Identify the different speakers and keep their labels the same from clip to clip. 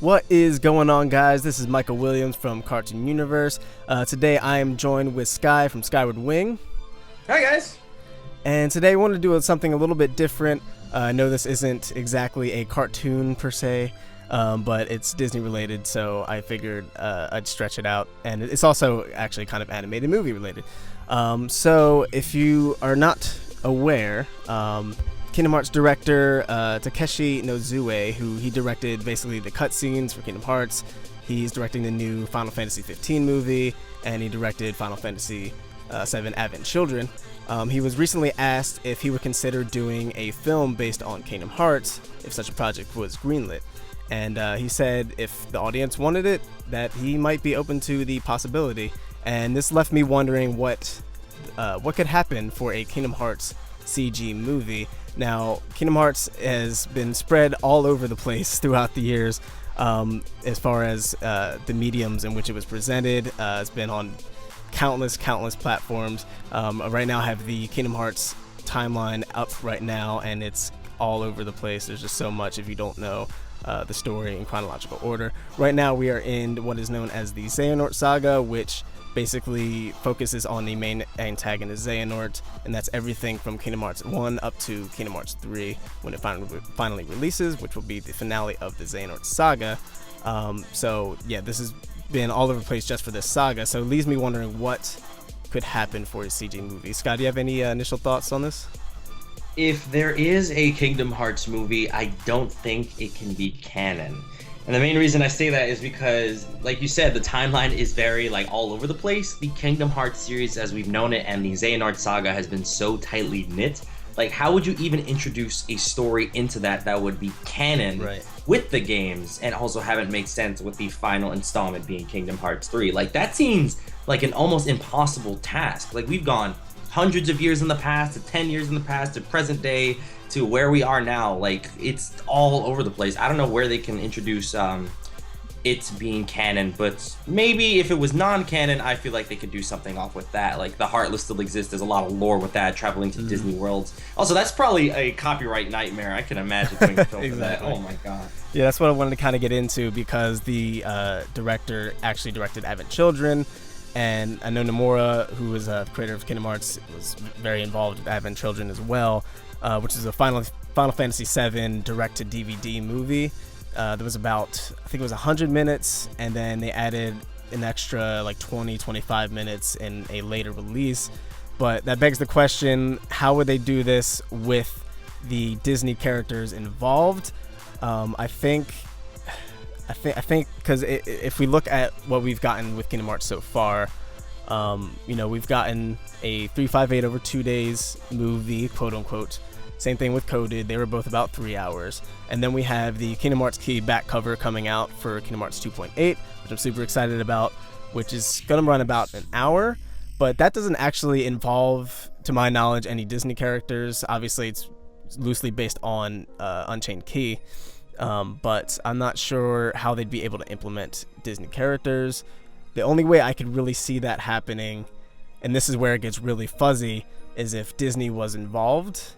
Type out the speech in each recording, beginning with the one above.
Speaker 1: What is going on, guys? This is Michael Williams from Cartoon Universe. Today I am joined with Sky from SkywardWing.
Speaker 2: Hi, guys.
Speaker 1: And today I wanted to do something a little bit different. I know this isn't exactly a cartoon per se, but it's Disney related, so I figured I'd stretch it out. And it's also actually kind of animated movie related. So if you are not aware, Kingdom Hearts director Takeshi Nozue, who he directed basically the cutscenes for Kingdom Hearts. He's directing the new Final Fantasy 15 movie, and he directed Final Fantasy 7 Advent Children. He was recently asked if he would consider doing a film based on Kingdom Hearts if such a project was greenlit. And he said if the audience wanted it, that he might be open to the possibility. And this left me wondering what could happen for a Kingdom Hearts CG movie. Now, Kingdom Hearts has been spread all over the place throughout the years as far as the mediums in which it was presented. It's been on countless platforms. Right now I have the Kingdom Hearts timeline up right now, and it's all over the place. There's just so much if you don't know the story in chronological order. Right now we are in what is known as the Xehanort saga, which basically focuses on the main antagonist Xehanort, and that's everything from Kingdom Hearts 1 up to Kingdom Hearts 3 when it finally releases, which will be the finale of the Xehanort saga. So yeah, this has been all over the place just for this saga, so it leaves me wondering what could happen for a CG movie. Scott, do you have any initial thoughts on this?
Speaker 2: If there is a Kingdom Hearts movie, I don't think it can be canon. And the main reason I say that is because, like you said, the timeline is very, all over the place. The Kingdom Hearts series, as we've known it, and the Xehanort saga has been so tightly knit. How would you even introduce a story into that would be canon with the games and also have it make sense with the final installment being Kingdom Hearts 3? That seems like an almost impossible task. We've gone hundreds of years in the past, to 10 years in the past, to present day, to where we are now. It's all over the place. I don't know where they can introduce it being canon, but maybe if it was non-canon, I feel like they could do something off with that. The Heartless still exists. There's a lot of lore with that, traveling to Disney worlds. Also, that's probably a copyright nightmare. I can imagine doing a film
Speaker 1: Exactly.
Speaker 2: for that. Oh my god.
Speaker 1: Yeah, that's what I wanted to kind of get into, because the director actually directed Advent Children, and I know Nomura, who was a creator of Kingdom Hearts, was very involved with Advent Children as well, which is a Final Fantasy 7 direct-to-DVD movie. There was about, I think it was 100 minutes, and then they added an extra 20-25 minutes in a later release. But that begs the question, how would they do this with the Disney characters involved? I think because if we look at what we've gotten with Kingdom Hearts so far, we've gotten a 358 over 2 days movie, quote unquote. Same thing with Coded. They were both about 3 hours. And then we have the Kingdom Hearts Key back cover coming out for Kingdom Hearts 2.8, which I'm super excited about, which is going to run about an hour. But that doesn't actually involve, to my knowledge, any Disney characters. Obviously, it's loosely based on Unchained Key. But I'm not sure how they'd be able to implement Disney characters. The only way I could really see that happening, and this is where it gets really fuzzy, is if Disney was involved,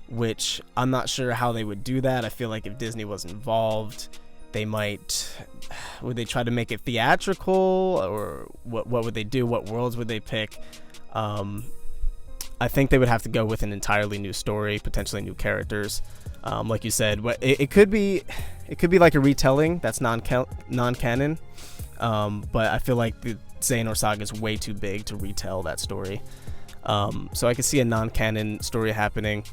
Speaker 1: which I'm not sure how they would do that. I feel like if Disney was involved, would they try to make it theatrical, or what would they do? What worlds would they pick? I think they would have to go with an entirely new story, potentially new characters. Like you said, it could be like a retelling that's non-canon, but I feel like the Xehanort saga is way too big to retell that story. So I could see a non-canon story happening.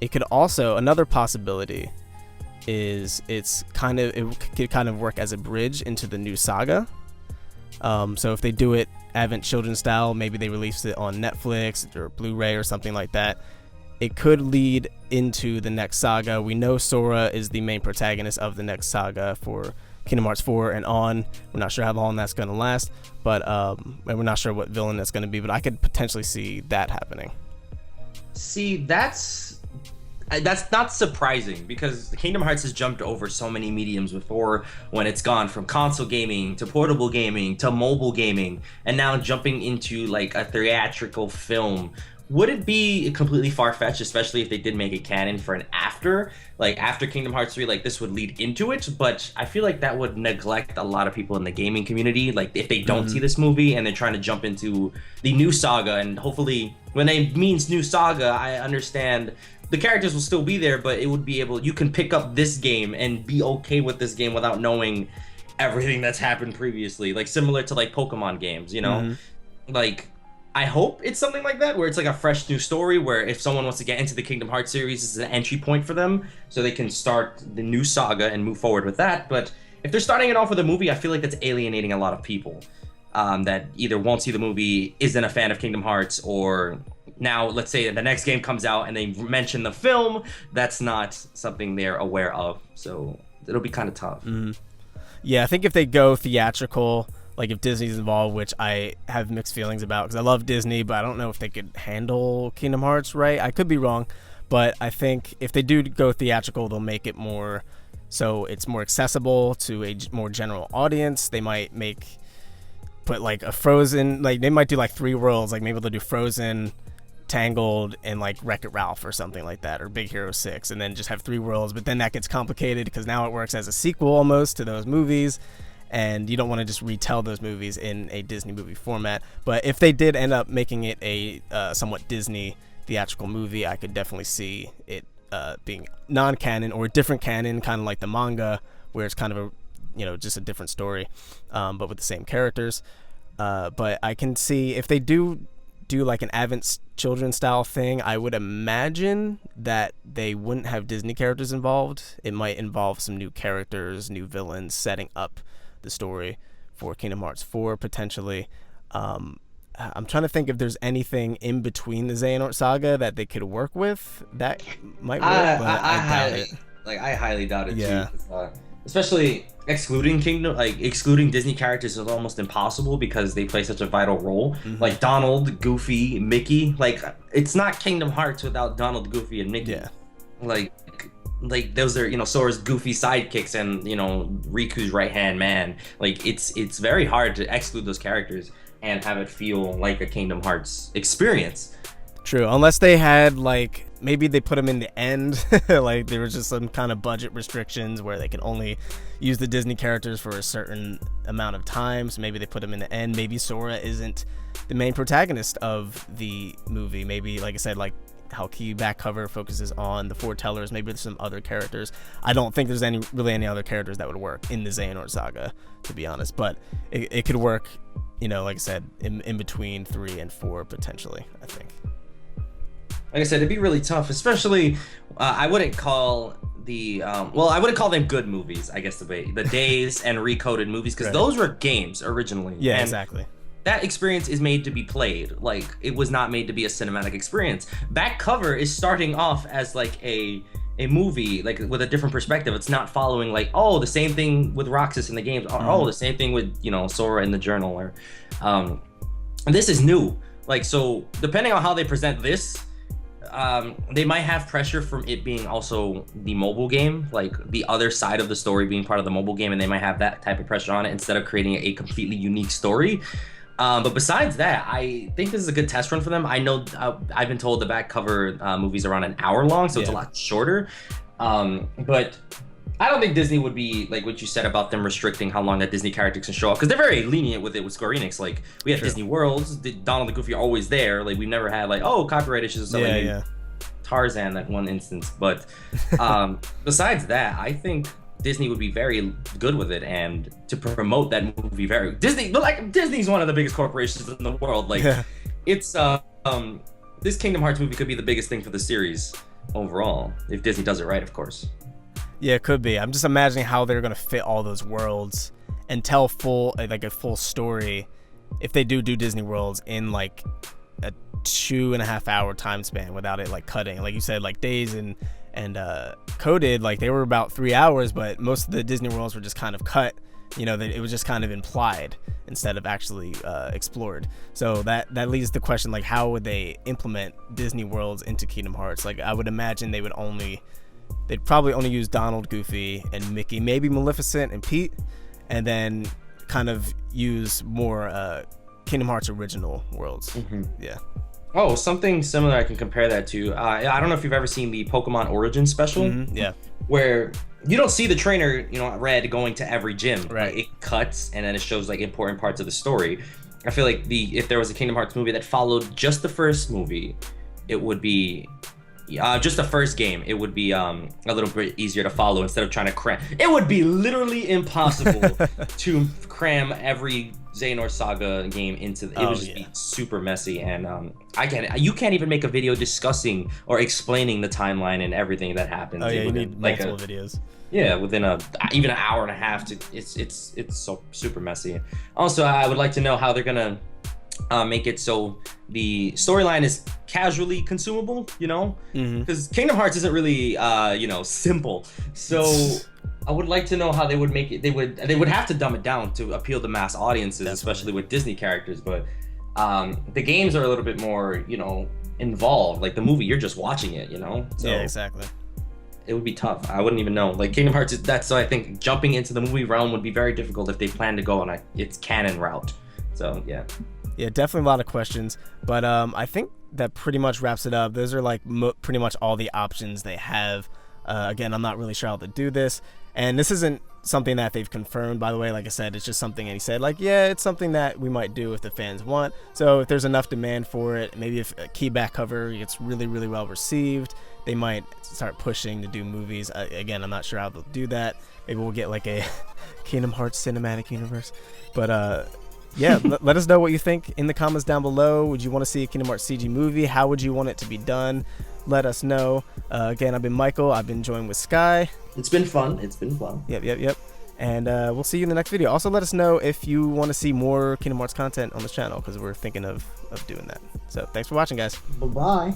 Speaker 1: It could also, another possibility is it could kind of work as a bridge into the new saga. So if they do it Advent Children style, maybe they release it on Netflix or Blu-ray or something like that. It could lead into the next saga. We know Sora is the main protagonist of the next saga for Kingdom Hearts 4 and on. We're not sure how long that's going to last, but and we're not sure what villain that's going to be, but I could potentially see that happening.
Speaker 2: See, that's not surprising, because Kingdom Hearts has jumped over so many mediums before, when it's gone from console gaming to portable gaming to mobile gaming, and now jumping into a theatrical film would it be completely far-fetched, especially if they did make a canon for an after, like after Kingdom Hearts 3, like this would lead into it, but I feel like that would neglect a lot of people in the gaming community, like if they don't see this movie and they're trying to jump into the new saga. And hopefully when it means new saga, I understand the characters will still be there, but it would be able, you can pick up this game and be okay with this game without knowing everything that's happened previously, like similar to like Pokemon games, you know? Like, I hope it's something like that, where it's like a fresh new story, where if someone wants to get into the Kingdom Hearts series, this is an entry point for them, so they can start the new saga and move forward with that. But if they're starting it off with a movie, I feel like that's alienating a lot of people that either won't see the movie, isn't a fan of Kingdom Hearts, or now let's say the next game comes out and they mention the film, that's not something they're aware of. So it'll be kind of tough.
Speaker 1: Yeah, I think if they go theatrical, like if Disney's involved, which I have mixed feelings about because I love Disney, but I don't know if they could handle Kingdom Hearts right. I could be wrong, but I think if they do go theatrical, they'll make it more so it's more accessible to a more general audience. They might put like a Frozen, like they might do like 3 worlds, like maybe they'll do Frozen, Tangled, and like Wreck-It Ralph or something like that, or Big Hero 6, and then just have 3 worlds. But then that gets complicated because now it works as a sequel almost to those movies, and you don't want to just retell those movies in a Disney movie format. But if they did end up making it a somewhat Disney theatrical movie, I could definitely see it being non-canon or a different canon, kind of like the manga, where it's kind of a, you know, just a different story, but with the same characters. But I can see if they do like an Advent Children style thing, I would imagine that they wouldn't have Disney characters involved. It might involve some new characters, new villains, setting up the story for Kingdom Hearts 4 potentially. I'm trying to think if there's anything in between the Xehanort saga that they could work with that might work, but
Speaker 2: I highly doubt it
Speaker 1: Yeah.
Speaker 2: too. Especially excluding Disney characters is almost impossible because they play such a vital role. Like Donald, Goofy, Mickey. Like, it's not Kingdom Hearts without Donald, Goofy, and Mickey.
Speaker 1: Yeah.
Speaker 2: Like those are, you know, Sora's goofy sidekicks and, you know, Riku's right hand man. Like it's very hard to exclude those characters and have it feel like a Kingdom Hearts experience.
Speaker 1: True, unless they had like maybe they put them in the end, like there was just some kind of budget restrictions where they can only use the Disney characters for a certain amount of time. So maybe they put them in the end. Maybe Sora isn't the main protagonist of the movie. Maybe, like I said, like how key back cover focuses on the foretellers. Maybe there's some other characters. I don't think there's any other characters that would work in the Xehanort saga, to be honest. But it could work, you know, like I said, in between 3 and 4 potentially, I think.
Speaker 2: Like I said, it'd be really tough, especially I wouldn't call I wouldn't call them good movies, I guess, the Days and Recoded movies, because those were games originally.
Speaker 1: Yeah,
Speaker 2: and
Speaker 1: exactly.
Speaker 2: That experience is made to be played. Like, it was not made to be a cinematic experience. Back cover is starting off as like a movie, like with a different perspective. It's not following like, oh, the same thing with Roxas in the games, or oh, the same thing with, you know, Sora in the journal, or this is new. Like, so depending on how they present this, they might have pressure from it being also the mobile game, like the other side of the story being part of the mobile game, and they might have that type of pressure on it instead of creating a completely unique story. But besides that, I think this is a good test run for them. I know I've been told the back cover movies are around an hour long, so it's a lot shorter. But I don't think Disney would be like what you said about them restricting how long that Disney characters can show up, because they're very lenient with it with Square Enix. Like, we have Disney Worlds, Donald and Goofy are always there. Like, we've never had like, oh, copyright issues or something. Yeah. Tarzan, that one instance. But besides that, I think Disney would be very good with it, and to promote that movie Disney's one of the biggest corporations in the world. Like, it's this Kingdom Hearts movie could be the biggest thing for the series overall, if Disney does it right, of course.
Speaker 1: Yeah, it could be. I'm just imagining how they're gonna fit all those worlds and tell a full story if they do Disney Worlds in like a 2.5 hour time span without it like cutting. Like you said, like Days and Coded, like they were about 3 hours, but most of the Disney Worlds were just kind of cut. You know, that it was just kind of implied instead of actually explored. So that leads to the question, like, how would they implement Disney Worlds into Kingdom Hearts? Like, I would imagine they'd probably only use Donald, Goofy, and Mickey, maybe Maleficent and Pete, and then kind of use more Kingdom Hearts original worlds. Yeah.
Speaker 2: Oh, something similar I can compare that to. I don't know if you've ever seen the Pokemon Origin special,
Speaker 1: Yeah.
Speaker 2: where you don't see the trainer, Red going to every gym.
Speaker 1: Right.
Speaker 2: Like, it cuts and then it shows like important parts of the story. I feel like if there was a Kingdom Hearts movie that followed just the first movie, it would be just the first game. It would be a little bit easier to follow instead of trying to cram. It would be literally impossible to cram every Xehanort Saga game into. It would just be super messy, and you can't even make a video discussing or explaining the timeline and everything that happens.
Speaker 1: Oh yeah, you need multiple videos.
Speaker 2: Yeah, within even an hour and a half. It's so super messy. Also, I would like to know how they're gonna make it so the storyline is casually consumable, because Kingdom Hearts isn't really simple. So I would like to know how they would make it. They would have to dumb it down to appeal to mass audiences. Definitely. Especially with Disney characters, but the games are a little bit more involved. Like the movie, you're just watching it, so
Speaker 1: yeah, exactly.
Speaker 2: It would be tough. I wouldn't even know. Like Kingdom Hearts, so I think jumping into the movie realm would be very difficult if they plan to go on its canon route. So yeah.
Speaker 1: Yeah, definitely a lot of questions, but I think that pretty much wraps it up. Those are like pretty much all the options they have. Again, I'm not really sure how to do this, and this isn't something that they've confirmed, by the way. Like I said, it's just something, and he said, like, yeah, it's something that we might do if the fans want. So if there's enough demand for it, maybe if a key back cover gets really, really well received, they might start pushing to do movies. Again, I'm not sure how they'll do that. Maybe we'll get like a Kingdom Hearts cinematic universe, but yeah, let us know what you think in the comments down below. Would you want to see a Kingdom Hearts CG movie? How would you want it to be done? Let us know. Again, I've been Michael. I've been joined with Sky.
Speaker 2: It's been fun.
Speaker 1: Yep. And we'll see you in the next video. Also, let us know if you want to see more Kingdom Hearts content on this channel, because we're thinking of doing that. So thanks for watching, guys.
Speaker 2: Bye-bye.